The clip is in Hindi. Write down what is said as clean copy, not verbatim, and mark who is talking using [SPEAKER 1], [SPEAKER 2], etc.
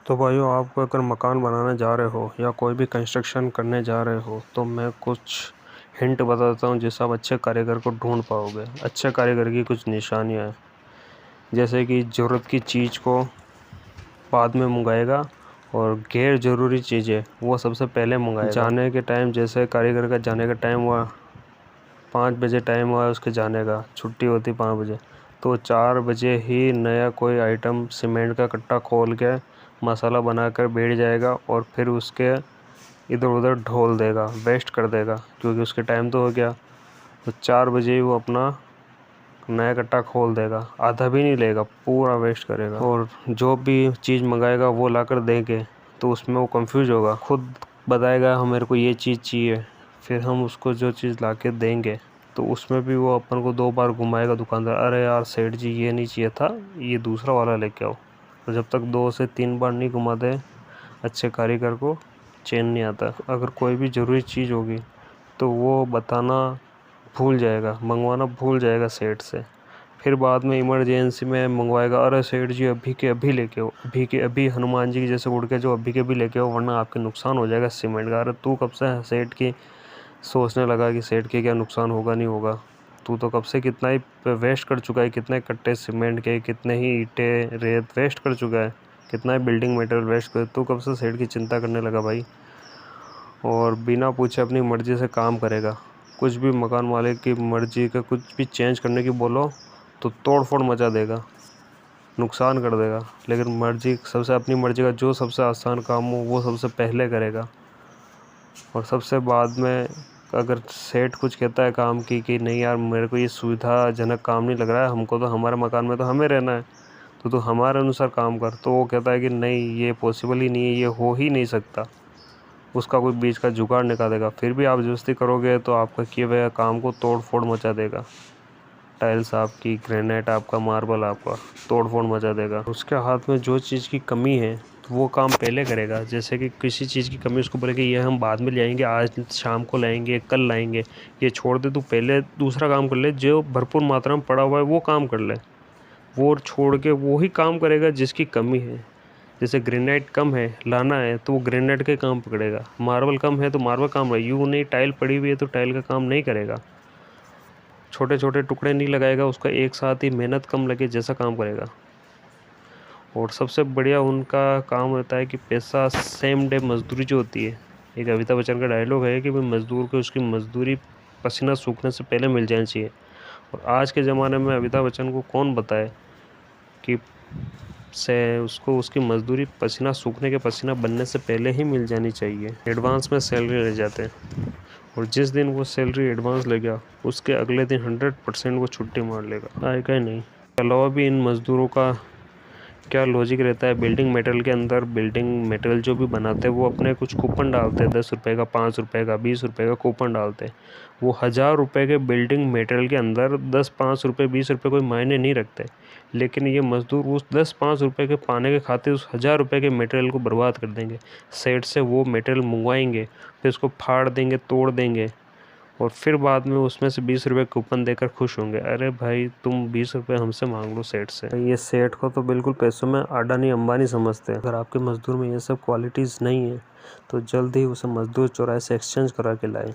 [SPEAKER 1] तो भाइयों, आप अगर मकान बनाने जा रहे हो या कोई भी कंस्ट्रक्शन करने जा रहे हो तो मैं कुछ हिंट बताता हूँ जिससे आप अच्छे कारीगर को ढूंढ पाओगे। अच्छे कारीगर की कुछ निशानियाँ हैं, जैसे कि ज़रूरत की चीज़ को बाद में मंगाएगा और गैर ज़रूरी चीज़ें वो सबसे पहले मंगाएगा। जाने के टाइम, जैसे कारीगर का जाने का टाइम हुआ 5 बजे, टाइम हुआ उसके जाने का, छुट्टी होती 5 बजे, तो 4 बजे ही नया कोई आइटम सीमेंट का कट्टा खोल के मसाला बनाकर बैठ जाएगा और फिर उसके इधर उधर ढोल देगा, वेस्ट कर देगा, क्योंकि उसके टाइम तो हो गया। तो 4 बजे ही वो अपना नया कट्टा खोल देगा, आधा भी नहीं लेगा, पूरा वेस्ट करेगा। और जो भी चीज़ मंगाएगा वो लाकर देंगे तो उसमें वो कंफ्यूज होगा, खुद बताएगा हम मेरे को ये चीज़ चाहिए, फिर हम उसको जो चीज़ ला के देंगे तो उसमें भी वो अपन को 2 बार घुमाएगा दुकानदार, अरे यार सेठ जी ये नहीं चाहिए था, ये दूसरा वाला लेके आओ। तो जब तक 2 से 3 बार नहीं घुमा दे अच्छे कारीगर को चैन नहीं आता। अगर कोई भी ज़रूरी चीज़ होगी तो वो बताना भूल जाएगा, मंगवाना भूल जाएगा सेठ से, फिर बाद में इमरजेंसी में मंगवाएगा, अरे सेठ जी अभी के अभी लेके आओ, अभी के अभी, हनुमान जी की जैसे उड़ के जो अभी के अभी लेके आओ, वरना आपके नुकसान हो जाएगा सीमेंट का। अरे तू कब से सेठ की सोचने लगा कि सेठ के क्या नुकसान होगा नहीं होगा? तू तो कब से कितना ही वेस्ट कर चुका है, कितने कट्टे सीमेंट के, कितने ही ईंटें रेत वेस्ट कर चुका है, कितना ही बिल्डिंग मटेरियल वेस्ट कर, तू कब से सेठ की चिंता करने लगा भाई? और बिना पूछे अपनी मर्ज़ी से काम करेगा। कुछ भी मकान मालिक की मर्ज़ी का कुछ भी चेंज करने की बोलो तो तोड़ फोड़ मचा देगा, नुकसान कर देगा। लेकिन मर्ज़ी सबसे, अपनी मर्ज़ी का जो सबसे आसान काम हो वो सबसे पहले करेगा, और सबसे बाद में अगर सेठ कुछ कहता है काम की कि नहीं यार मेरे को ये सुविधाजनक काम नहीं लग रहा है, हमको तो हमारे मकान में तो हमें रहना है, तो तू हमारे अनुसार काम कर, तो वो कहता है कि नहीं ये पॉसिबल ही नहीं है, ये हो ही नहीं सकता, उसका कोई बीच का जुगाड़ निकाल देगा। फिर भी आप ज़बरदस्ती करोगे तो आपका किए हुए काम को तोड़ फोड़ मचा देगा। टाइल्स आपकी, ग्रेनाइट आपका, मार्बल आपका, तोड़ फोड़ मचा देगा। उसके हाथ में जो चीज़ की कमी है तो वो काम पहले करेगा। जैसे कि किसी चीज़ की कमी, उसको बोले कि ये हम बाद में ले आएंगे, आज शाम को लाएंगे, कल लाएंगे, ये छोड़ दे, तू पहले दूसरा काम कर ले, जो भरपूर मात्रा में पड़ा हुआ है वो काम कर ले। वो छोड़ के वो ही काम करेगा जिसकी कमी है। जैसे ग्रेनाइट कम है, लाना है, तो वो ग्रेनाइट के काम पकड़ेगा। मार्बल कम है तो मार्बल काम है, यूँ नहीं टाइल पड़ी हुई है तो टाइल का काम नहीं करेगा। छोटे छोटे टुकड़े नहीं लगाएगा, उसका एक साथ ही मेहनत कम लगे जैसा काम करेगा। और सबसे बढ़िया उनका काम होता है कि पैसा सेम डे मजदूरी जो होती है, एक अमिताभ बच्चन का डायलॉग है कि भाई मज़दूर को उसकी मज़दूरी पसीना सूखने से पहले मिल जानी चाहिए। और आज के ज़माने में अमिताभ बच्चन को कौन बताए कि से उसको उसकी मज़दूरी पसीना सूखने के, पसीना बनने से पहले ही मिल जानी चाहिए। एडवांस में सैलरी ले जाते हैं, और जिस दिन वो सैलरी एडवांस ले गया उसके अगले दिन 100% वो छुट्टी मार लेगा, आएगा ही नहीं। इसके अलावा भी इन मज़दूरों का क्या लॉजिक रहता है, बिल्डिंग मटेरियल के अंदर, बिल्डिंग मटेरियल जो भी बनाते हैं वो अपने कुछ कूपन डालते हैं, 10 रुपये का, 5 रुपये का, 20 रुपये का कूपन डालते हैं। वो 1000 रुपये के बिल्डिंग मटेरियल के अंदर 10, 5 रुपये, 20 रुपये कोई मायने नहीं रखते। लेकिन ये मज़दूर उस 10, 5 रुपये के पाने के खातिर उस 1000 रुपये के मटेरियल को बर्बाद कर देंगे। सेठ से वो मटेरियल मंगवाएंगे, फिर उसको फाड़ देंगे, तोड़ देंगे, और फिर बाद में उसमें से 20 रुपये कूपन देकर खुश होंगे। अरे भाई तुम 20 रुपये हमसे मांग लो सेठ से। ये सेठ को तो बिल्कुल पैसों में अडानी अंबानी समझते हैं। अगर आपके मज़दूर में ये सब क्वालिटीज़ नहीं है तो जल्द ही उसे मज़दूर चौराहे से एक्सचेंज करा के लाएं।